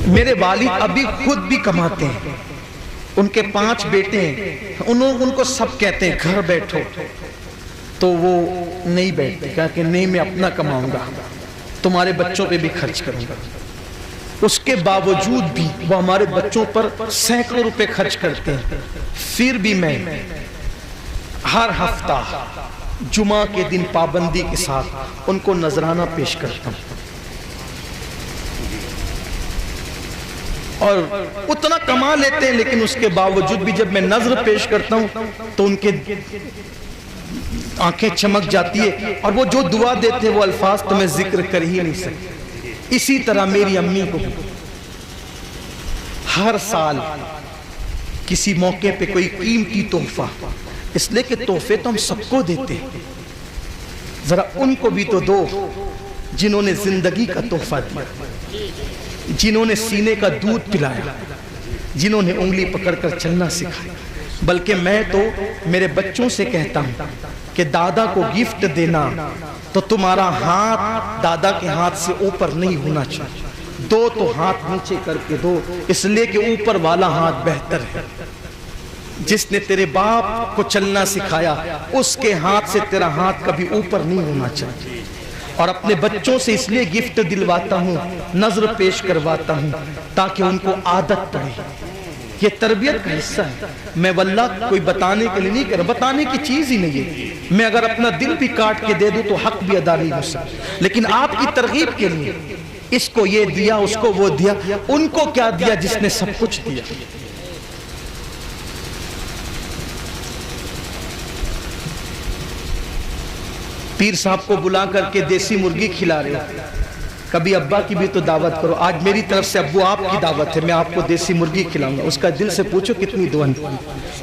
میرے والد ابھی خود بھی کماتے ہیں، ان کے 5 بیٹے ہیں، ان کو سب کہتے ہیں گھر بیٹھو، تو وہ نہیں بیٹھتے، کہا کہ نہیں میں اپنا کماؤں گا، تمہارے بچوں پہ بھی خرچ کروں گا۔ اس کے باوجود بھی وہ ہمارے بچوں پر سینکڑوں روپے خرچ کرتے ہیں، پھر بھی میں ہر ہفتہ جمعہ کے دن پابندی کے ساتھ ان کو نذرانہ پیش کرتا ہوں، اور اتنا کما لیتے ہیں، لیکن اس کے باوجود بھی جب میں نذر پیش کرتا ہوں تو ان کے آنکھیں چمک جاتی ہے، اور وہ جو دعا دیتے ہیں وہ الفاظ تو میں ذکر کر ہی نہیں سکتا۔ اسی طرح میری امی کو ہر سال کسی موقع پہ کوئی قیمتی تحفہ، اس لیے کہ تحفے تو ہم سب کو دیتے ہیں، ذرا ان کو بھی تو دو جنہوں نے زندگی کا تحفہ دیا، جنہوں نے سینے کا دودھ پلایا، جنہوں نے انگلی پکڑ کر چلنا سکھایا۔ بلکہ میں تو میرے بچوں سے کہتا ہوں کہ دادا کو گفٹ دینا تو تمہارا ہاتھ دادا کے ہاتھ سے اوپر نہیں ہونا چاہیے، دو تو ہاتھ نیچے کر کے دو، اس لیے کہ اوپر والا ہاتھ بہتر ہے۔ جس نے تیرے باپ کو چلنا سکھایا اس کے ہاتھ سے تیرا ہاتھ کبھی اوپر نہیں ہونا چاہیے۔ اور اپنے بچوں سے اس لیے گفٹ دلواتا ہوں، نظر پیش کرواتا ہوں، تاکہ ان کو عادت پڑے۔ یہ تربیت کا حصہ ہے، میں واللہ کوئی بتانے کے لیے نہیں کر رہا، بتانے کی چیز ہی نہیں ہے۔ میں اگر اپنا دل بھی کاٹ کے دے دوں تو حق بھی ادا نہیں ہو سکتا، لیکن آپ کی ترغیب کے لیے اس کو یہ دیا، اس کو وہ دیا، ان کو کیا دیا جس نے سب کچھ دیا۔ پیر صاحب کو بلا کر کے دیسی مرغی کھلا رہے ہو، کبھی ابا کی بھی تو دعوت کرو۔ آج میری طرف سے ابو آپ کی دعوت ہے، میں آپ کو دیسی مرغی کھلاؤں گا، اس کا دل سے پوچھو کتنی دعائیں۔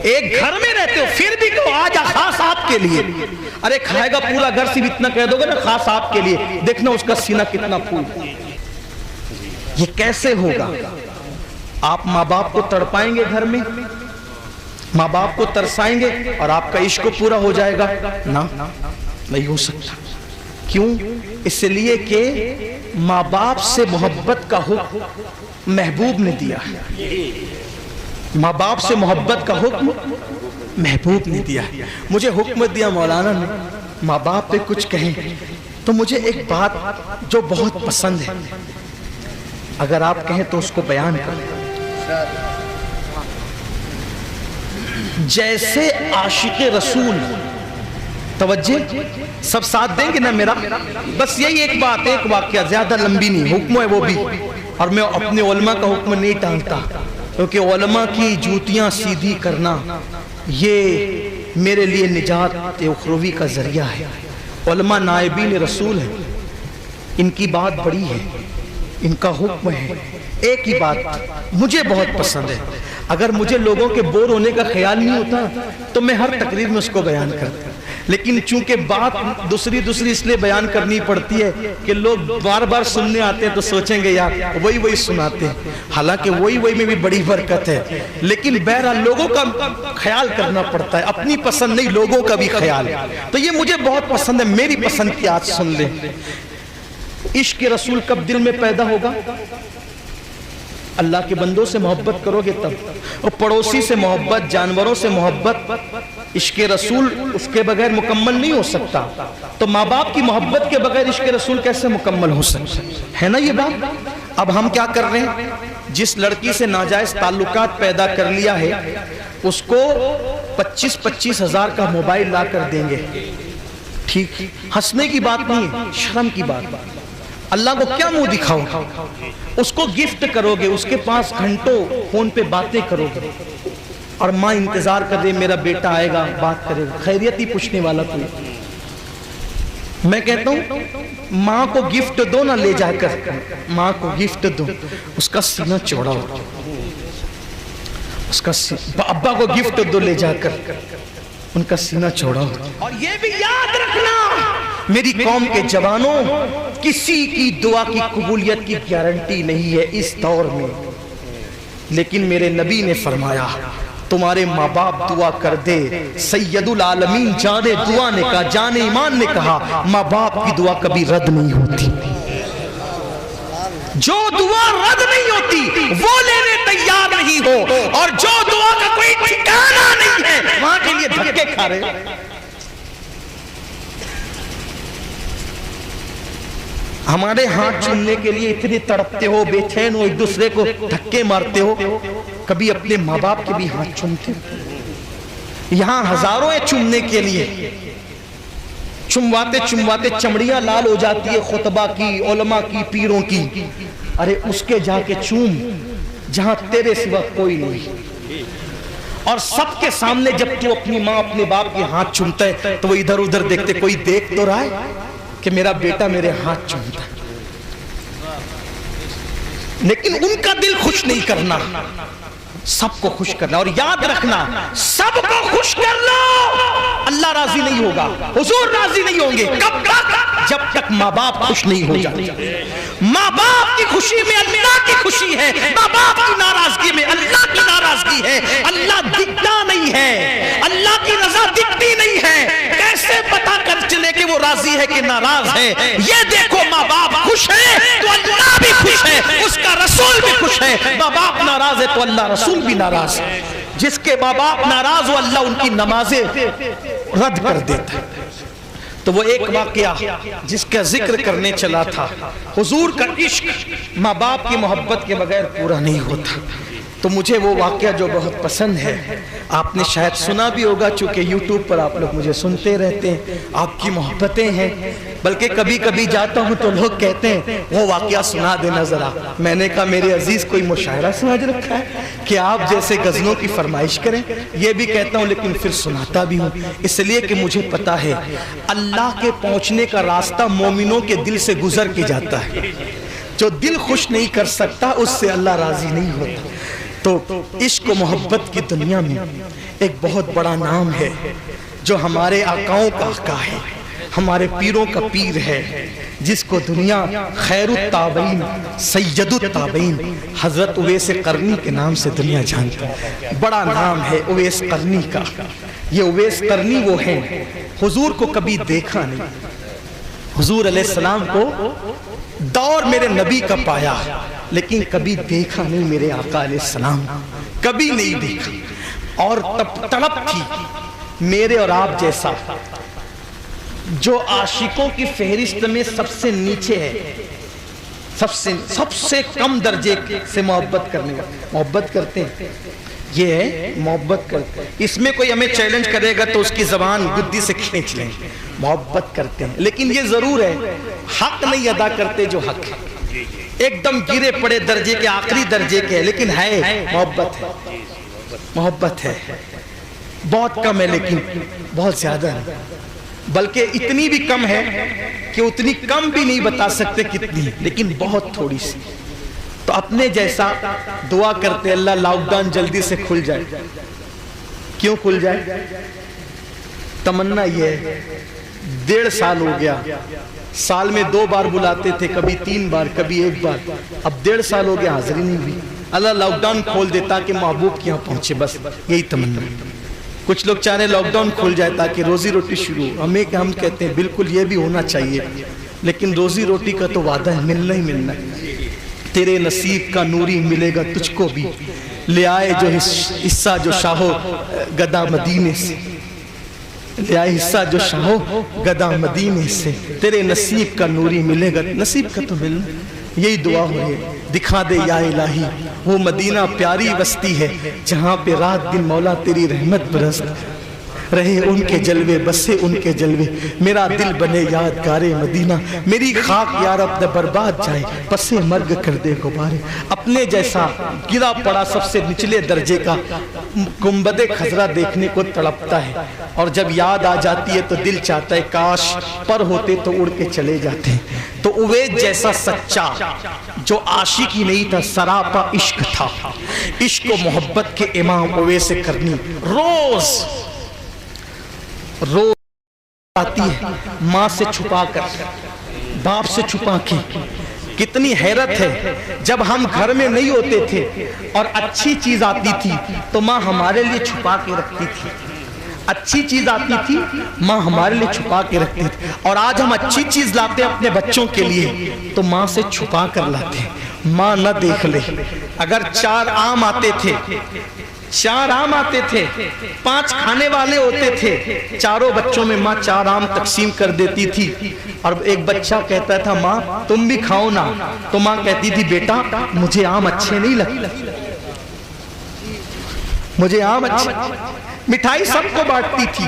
ایک گھر میں رہتے ہو پھر بھی کہو آج خاص آپ کے لیے، ارے کھائے گا پورا گھر، صرف اتنا کہہ دو گے نا خاص آپ کے لیے، دیکھنا اس کا سینہ کتنا پھول۔ یہ کیسے ہوگا؟ آپ ماں باپ کو تڑپائیں گے، گھر میں ماں باپ کو ترسائیں گے اور آپ کا عشق پورا ہو جائے گا؟ نا، نہیں ہو سکتا۔ کیوں؟ اس لیے کہ ماں باپ سے محبت کا حکم محبوب نے دیا ہے، ماں باپ سے محبت کا حکم محبوب نے دیا ہے۔ مجھے حکم دیا مولانا نے، ماں باپ پہ کچھ کہیں تو مجھے ایک بات جو بہت پسند ہے، اگر آپ کہیں تو اس کو بیان کریں۔ جیسے عاشق رسول، توجہ سب ساتھ دیں گے نا میرا؟ بس یہی ایک بات، ایک واقعہ، زیادہ لمبی نہیں، حکم ہے وہ بھی، اور میں اپنے علماء کا حکم نہیں ٹالتا، کیونکہ علماء کی جوتیاں سیدھی کرنا یہ میرے لیے نجات اخروی کا ذریعہ ہے۔ علماء نائبین رسول ہیں، ان کی بات بڑی ہے، ان کا حکم ہے۔ ایک ہی بات مجھے بہت پسند ہے، اگر مجھے لوگوں کے بور ہونے کا خیال نہیں ہوتا تو میں ہر تقریر میں اس کو بیان کرتا، لیکن چونکہ بات دوسری اس لیے بیان کرنی پڑتی ہے کہ لوگ بار بار سننے آتے ہیں تو سوچیں گے یار وہی سناتے ہیں، حالانکہ وہی میں بھی بڑی برکت ہے، لیکن بہرحال لوگوں کا خیال کرنا پڑتا ہے، اپنی پسند نہیں، لوگوں کا بھی خیال۔ تو یہ مجھے بہت پسند ہے، میری پسند کی آج سن لیں۔ عشق رسول کب دل میں پیدا ہوگا؟ اللہ کے بندوں سے محبت کرو گے تب، اور پڑوسی سے محبت، جانوروں سے محبت، عشق رسول اس کے بغیر مکمل نہیں ہو سکتا۔ تو ماں باپ کی محبت کے بغیر عشق رسول کیسے مکمل ہو سکتا ہے نا یہ بات؟ اب ہم کیا کر رہے ہیں؟ جس لڑکی سے ناجائز تعلقات پیدا کر لیا ہے اس کو 25 ہزار کا موبائل لا کر دیں گے، ٹھیک؟ ہنسنے کی بات نہیں ہے، شرم کی بات۔ اللہ کو کیا منہ دکھاؤ؟ اس کو گفٹ کرو گے، اس کے پاس گھنٹوں فون پہ باتیں کرو گے، اور ماں انتظار کر رہے میرا بیٹا آئے گا بات کرے گا، خیریت ہی پوچھنے والا کوئی۔ میں کہتا ہوں ماں کو گفٹ دو نہ، لے جا کر ماں کو گفٹ دو، اس کا سینہ چوڑا ہو، اس کا ابا کو گفٹ دو لے جا کر، ان کا سینہ چوڑا ہو۔ اور یہ بھی یاد رکھنا میری قوم کے جوانوں، کسی کی دعا کی قبولیت کی گارنٹی نہیں ہے اس دور میں، لیکن میرے نبی نے فرمایا تمہارے ماں باپ دعا کر دے، سید العالمین جان دعا نے کہا، جان ایمان نے کہا، ماں باپ کی دعا کبھی رد نہیں ہوتی۔ جو دعا رد نہیں ہوتی وہ لینے تیار نہیں ہو، اور جو دعا کا کوئی ٹھکانہ نہیں ہے وہاں کے لیے دھکے کھا رہے۔ ہمارے ہاتھ چومنے کے لیے اتنے تڑپتے ہو، بے چین ہو، ایک دوسرے کو دھکے مارتے ہو، کبھی اپنے ماں باپ کے بھی ہاتھ چومتے ہو؟ یہاں ہزاروں ہیں چومنے کے لیے، چمواتے چمواتے چمڑیاں لال ہو جاتی ہے خطبہ کی، علماء کی، پیروں کی۔ ارے اس کے جا کے چوم جہاں تیرے سوا کوئی نہیں، اور سب کے سامنے جب تو اپنی ماں اپنے باپ کے ہاتھ چومتا ہے تو وہ ادھر ادھر دیکھتے، کوئی دیکھ تو رہا ہے کہ میرا بیٹا میرے ہاتھ چومتا ہے، لیکن ان کا دل خوش نہیں کرنا، سب کو خوش کرنا۔ اور یاد رکھنا، سب کو خوش کر لو، اللہ راضی نہیں ہوگا، حضور راضی نہیں ہوں گے۔ کب تک؟ جب تک ماں باپ خوش نہیں ہو جاتے۔ ماں باپ کی خوشی میں اللہ کی خوشی ہے، ماں باپ کی ناراضگی میں اللہ کی ناراضگی ہے۔ اللہ دکھتا نہیں ہے، اللہ کی رضا دکھتی نہیں ہے، کیسے پتا کر چلے کہ وہ راضی ہے کہ ناراض ہے؟ یہ دیکھو، ماں باپ خوش ہے تو اللہ بھی خوش ہے، اس کا رسول بھی خوش ہے۔ ماں باپ ناراض ہے تو اللہ رسول بھی ناراض ہے۔ جس کے ماں باپ ناراض ہو اللہ ان کی نمازیں رد کر دیتا ہے۔ تو وہ ایک واقعہ جس کا ذکر کرنے چلا تھا، حضور کا عشق ماں باپ کی محبت کے بغیر پورا نہیں ہوتا، تو مجھے وہ واقعہ جو بہت پسند ہے، آپ نے شاید سنا بھی ہوگا، چونکہ یوٹیوب پر آپ لوگ مجھے سنتے رہتے ہیں، آپ کی محبتیں ہیں، بلکہ کبھی کبھی جاتا ہوں تو لوگ کہتے ہیں وہ واقعہ سنا دینا ذرا۔ میں نے کہا میرے عزیز کوئی مشاعرہ سمجھ رکھا ہے کہ آپ جیسے غزلوں کی فرمائش کریں؟ یہ بھی کہتا ہوں لیکن پھر سناتا بھی ہوں، اس لیے کہ مجھے پتا ہے اللہ کے پہنچنے کا راستہ مومنوں کے دل سے گزر کے جاتا ہے۔ جو دل خوش نہیں کر سکتا اس سے اللہ راضی نہیں ہوتا۔ تو عشق و محبت کی دنیا میں ایک بہت بڑا نام ہے جو ہمارے آقاؤں کا آقا ہے، ہمارے پیروں کا پیر ہے، جس کو دنیا خیر التابعین، سید التابعین، حضرت اویس قرنی کے نام سے دنیا جانتی ہے۔ بڑا نام ہے اویس قرنی کا۔ یہ اویس قرنی وہ ہیں، حضور کو کبھی دیکھا نہیں، حضور علیہ السلام کو دور میرے نبی کا پایا، لیکن کبھی دیکھا نہیں میرے آقا علیہ السلام، کبھی نہیں دیکھا۔ اور تب تڑپ تھی میرے اور آپ جیسا، جو عاشقوں کی فہرست میں سب سے نیچے ہے، سب سے کم درجے سے محبت کرنے والا، محبت کرتے ہیں، یہ ہے محبت کرتے ہیں۔ اس میں کوئی ہمیں چیلنج کرے گا تو اس کی زبان گدی سے کھینچ لیں، محبت کرتے ہیں، لیکن یہ ضرور ہے حق نہیں ادا کرتے جو حق ہے، ایک دم گرے پڑے درجے کے، آخری درجے کے، لیکن ہے محبت، ہے محبت، ہے بہت کم ہے لیکن بہت زیادہ ہے، بلکہ اتنی بھی کم ہے کہ اتنی کم بھی نہیں بتا سکتے کتنی، لیکن بہت تھوڑی سی۔ تو اپنے جیسا دعا کرتے اللہ لاک ڈاؤن جلدی سے کھل جائے۔ کیوں کھل جائے؟ تمنا یہ ہے، 1.5 سال ہو گیا، سال میں 2 بار بلاتے تھے، کبھی 3 بار، کبھی 1 بار، اب 1.5 سال ہو گیا حاضری نہیں ہوئی۔ اللہ لاک ڈاؤن کھول دے تاکہ محبوب کے یہاں پہنچے، بس یہی تمنا۔ کچھ لوگ چاہ رہے لاک ڈاؤن کھول جائے تاکہ روزی روٹی شروع، ہم کہتے ہیں بالکل یہ بھی ہونا چاہیے، لیکن روزی روٹی کا تو وعدہ ہے، ملنا ہی ملنا ہے۔ تیرے نصیب کا نوری ملے گا تجھ کو بھی، لے آئے جو حصہ جو شاہو گدا مدینے سے، لے آئے حصہ جو شاہو گدا مدینے سے، تیرے نصیب کا نوری ملے گا، نصیب کا تو ملنا، یہی دعا ہو رہی ہے۔ دکھا دے یا الہی وہ مدینہ پیاری بستی ہے جہاں پہ رات دن مولا تیری رحمت برس رہے، ان کے جلوے بسے ان کے جلوے، میرا دل بنے یادگار مدینہ، میری خاک یا رب نہ برباد جائے، پسے مرگ کر دے غبارے۔ اپنے جیسا گرا پڑا سب سے نچلے درجے کا گنبد خضرا دیکھنے کو تڑپتا ہے، اور جب یاد آ جاتی ہے تو دل چاہتا ہے کاش پر ہوتے تو اڑ کے چلے جاتے ہیں۔ تو اویس جیسا سچا جو عاشق ہی نہیں تھا، سراپا عشق تھا، عشق و محبت کے امام اویس قرنی روز آتی ہے ماں سے چھپا کر، باپ سے چھپا کے۔ کتنی حیرت ہے، جب ہم گھر میں نہیں ہوتے تھے اور اچھی چیز آتی تھی تو ماں ہمارے لیے چھپا کے رکھتی تھی، اچھی چیز آتی تھی ماں ہمارے لیے چھپا کے رکھتی تھی، اور آج ہم اچھی چیز لاتے ہیں اپنے بچوں کے لیے تو ماں سے چھپا کر لاتے ہیں۔ ماں نہ دیکھ لے. اگر 4 آم آتے تھے 5 کھانے والے ہوتے تھے, چاروں بچوں میں ماں 4 آم تقسیم کر دیتی تھی, اور ایک بچہ کہتا تھا ماں تم بھی کھاؤ نا, تو ماں کہتی تھی بیٹا مجھے آم اچھے نہیں لگتے, مجھے آم اچھے. مٹھائی سب کو بانٹتی تھی.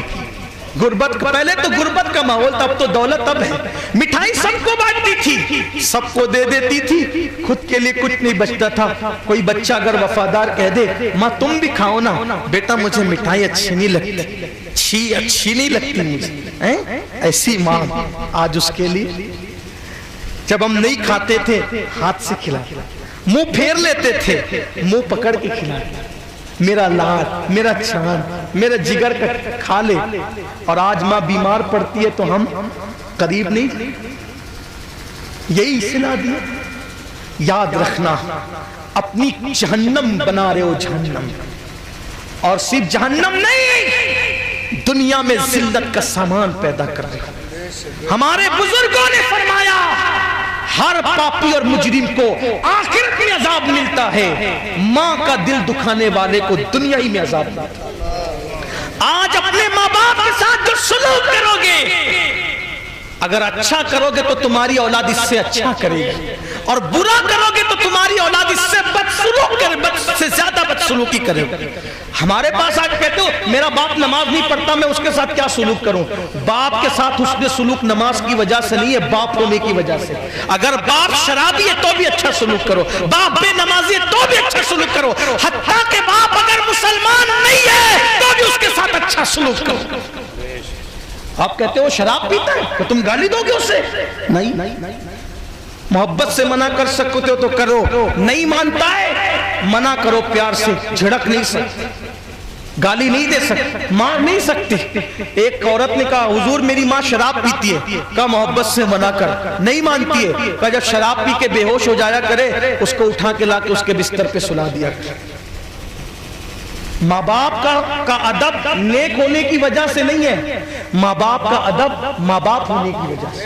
غربت پہلے تو غربت کا ماحول تھا, اب تو دولت اب ہے. مٹھائی سب کو بانٹتی تھی, سب کو دے دیتی تھی, خود کے لیے کچھ نہیں بچتا تھا. کوئی بچہ اگر وفادار کہہ دے ماں تم بھی کھاؤ نا, بیٹا مجھے مٹھائی اچھی نہیں لگتی, اچھی نہیں لگتی مجھے. ایسی ماں آج اس کے لیے. جب ہم نہیں کھاتے تھے ہاتھ سے کھلاتے, منہ پھیر لیتے تھے, منہ پکڑ کے کھلاتے, میرا لاڈ میرا چاند میرا جگر کا کھا لے. اور آج ماں بیمار پڑتی ہے تو ہم قریب نہیں. یہی اصلاح دی. یاد رکھنا اپنی جہنم بنا رہے ہو جہنم, اور صرف جہنم نہیں دنیا میں ذلت کا سامان پیدا کر رہے ہو. ہمارے بزرگوں نے فرمایا ہر پاپی اور مجرم کو آخرت میں عذاب ملتا ہے, ماں کا دل دکھانے والے کو دنیا ہی میں عذاب ملتا ہے. آج اپنے ماں باپ کے ساتھ جو سلوک کرو گے, اگر اچھا کرو گے تو تمہاری اولاد اس سے اچھا کرے گی, اور برا کرو گے تو تمہاری اولاد اس سے بد سے زیادہ بدسلوکی کرے گی. ہمارے پاس آج کہتے ہو میرا باپ نماز نہیں پڑھتا, میں اس کے ساتھ کیا سلوک کروں. باپ کے ساتھ حسن سلوک نماز کی وجہ سے نہیں ہے, باپ ہونے کی وجہ سے. اگر باپ شرابی ہے تو بھی اچھا سلوک کرو, باپ بے نمازی ہے تو بھی اچھا سلوک کرو, حتیٰ کہ باپ اگر مسلمان نہیں ہے تو بھی اس کے ساتھ اچھا سلوک کرو. آپ کہتے ہو شراب پیتا ہے تو تم گالی دو گے اسے؟ نہیں. محبت سے منع کر سکتے ہو تو کرو, نہیں مانتا ہے منع کرو پیار سے, جھڑک نہیں سکتے, گالی نہیں دے سکتے, مار نہیں سکتی. ایک عورت نے کہا حضور میری ماں شراب پیتی ہے, کہا محبت سے منع کر, نہیں مانتی ہے, کہا جب شراب پی کے بے ہوش ہو جایا کرے اس کو اٹھا کے لا کے اس کے بستر پہ سلا دیا کرے. ماں باپ کا ادب نیک ہونے کی وجہ سے نہیں ہے, ماں باپ کا ادب ماں باپ ہونے کی وجہ سے.